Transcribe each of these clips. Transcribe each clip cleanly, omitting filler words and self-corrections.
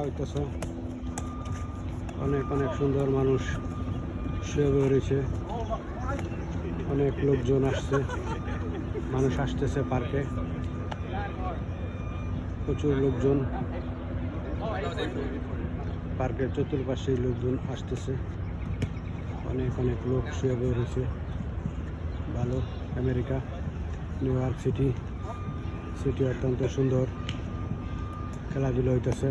হইতেছে অনেক অনেক সুন্দর মানুষ শুয়ে রয়েছে, অনেক লোকজন আসছে, মানুষ আসতেছে পার্কে, প্রচুর লোকজন পার্কের চতুর্পাশে লোকজন আসতেছে, অনেক অনেক লোক শুয়ে রয়েছে। ভালো আমেরিকা নিউ ইয়র্ক সিটি অত্যন্ত সুন্দর, খেলাধুলা হইতেছে,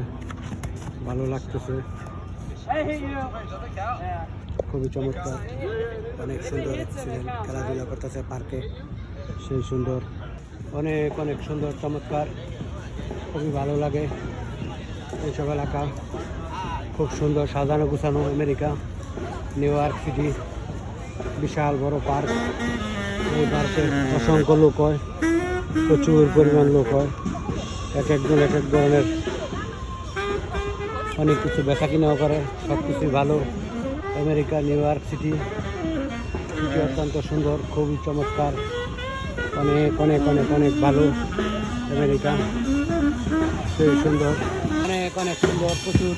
ভালো লাগতেছে, খুবই চমৎকার, অনেক সুন্দর খেলাধুলা করতেছে পার্কে, সেই সুন্দর, অনেক অনেক সুন্দর চমৎকার, খুবই ভালো লাগে এইসব এলাকা, খুব সুন্দর সাজানো গুছানো আমেরিকা নিউ ইয়র্ক সিটি, বিশাল বড় পার্ক। এই পার্কে অসংখ্য লোক হয়, প্রচুর পরিমাণ লোক হয়, এক একজন এক এক ধরনের অনেক কিছু বেচা কিনাও করে, সব কিছুই ভালো। আমেরিকা নিউ ইয়র্ক সিটি অত্যন্ত সুন্দর, খুবই চমৎকার, অনেক অনেক অনেক অনেক ভালো আমেরিকা, সেই সুন্দর, অনেক অনেক সুন্দর, প্রচুর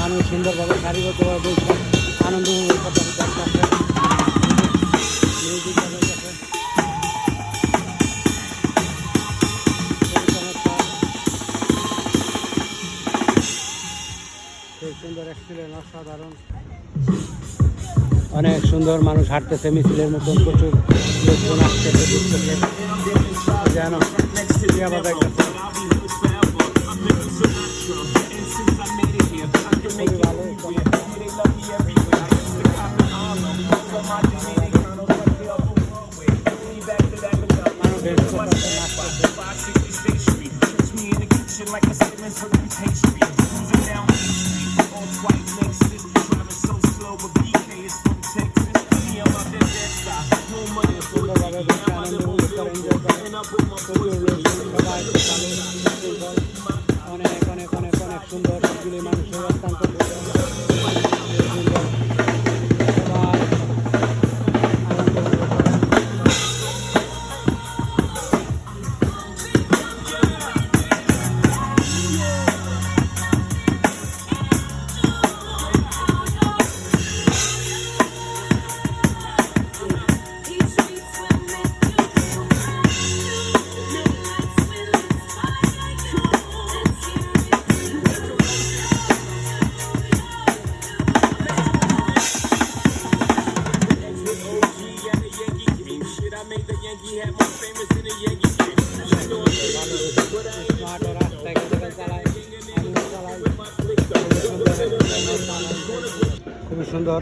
মানুষ সুন্দরভাবে সারিবদ্ধভাবে বলছে, আনন্দ সুন্দর এক্সিলেন্ট, অসাধারণ, অনেক সুন্দর মানুষ হাঁটতেছে মিছিলের মতন, প্রচুর লোকজন আসতেছে যেন অনেক অনেক অনেক অনেক সুন্দর মানুষের অত্যন্ত খুবই সুন্দর,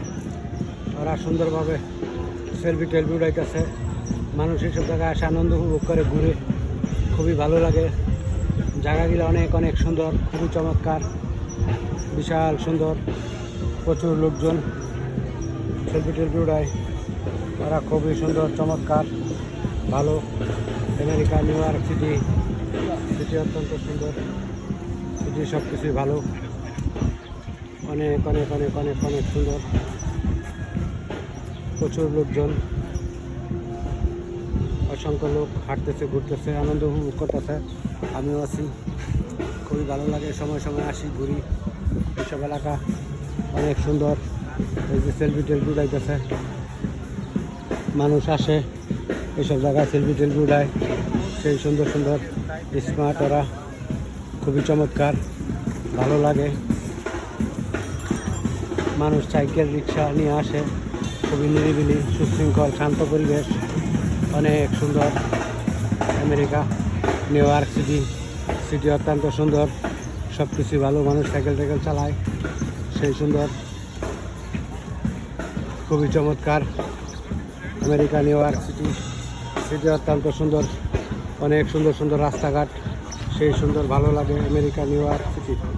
ওরা সুন্দরভাবে সেলফি টেলফি উঠাইতেছে, মানুষ এইসব জায়গায় আসে আনন্দ উপভোগ করে ঘুরে, খুবই ভালো লাগে। জায়গাগুলো অনেক অনেক সুন্দর, খুবই চমৎকার, বিশাল সুন্দর, প্রচুর লোকজন সেলফি টেলফি উঠায়, ওরা খুবই সুন্দর চমৎকার ভালো। আমেরিকা নিউ ইয়র্ক সিটি অত্যন্ত সুন্দর, সিটি সব কিছুই ভালো, অনেক অনেক অনেক অনেক অনেক সুন্দর, প্রচুর লোকজন, অসংখ্য লোক হাঁটতেছে ঘুরতেছে আনন্দ উপভোগ করতেছে, আমিও আছি, খুবই ভালো লাগে, সময় সময় আসি ঘুরি, এইসব এলাকা অনেক সুন্দর। এই যে সেলফি টেলফি উঠাইতেছে, মানুষ আসে এইসব জায়গায় সেলফি টেলফি উঠায়, সেই সুন্দর সুন্দর স্মার্ট, ওরা খুবই চমৎকার, ভালো লাগে। মানুষ সাইকেল রিক্সা নিয়ে আসে, খুবই নিরিবিলি সুশৃঙ্খল শান্ত পরিবেশ, অনেক সুন্দর আমেরিকা নিউ ইয়র্ক সিটি অত্যন্ত সুন্দর, সব কিছুই ভালো, মানুষ সাইকেল টাইকেল চালায়, সেই সুন্দর, খুবই চমৎকার আমেরিকা নিউ ইয়র্ক সিটি অত্যন্ত সুন্দর, অনেক সুন্দর সুন্দর রাস্তাঘাট, সেই সুন্দর, ভালো লাগে আমেরিকা নিউ ইয়র্ক সিটি।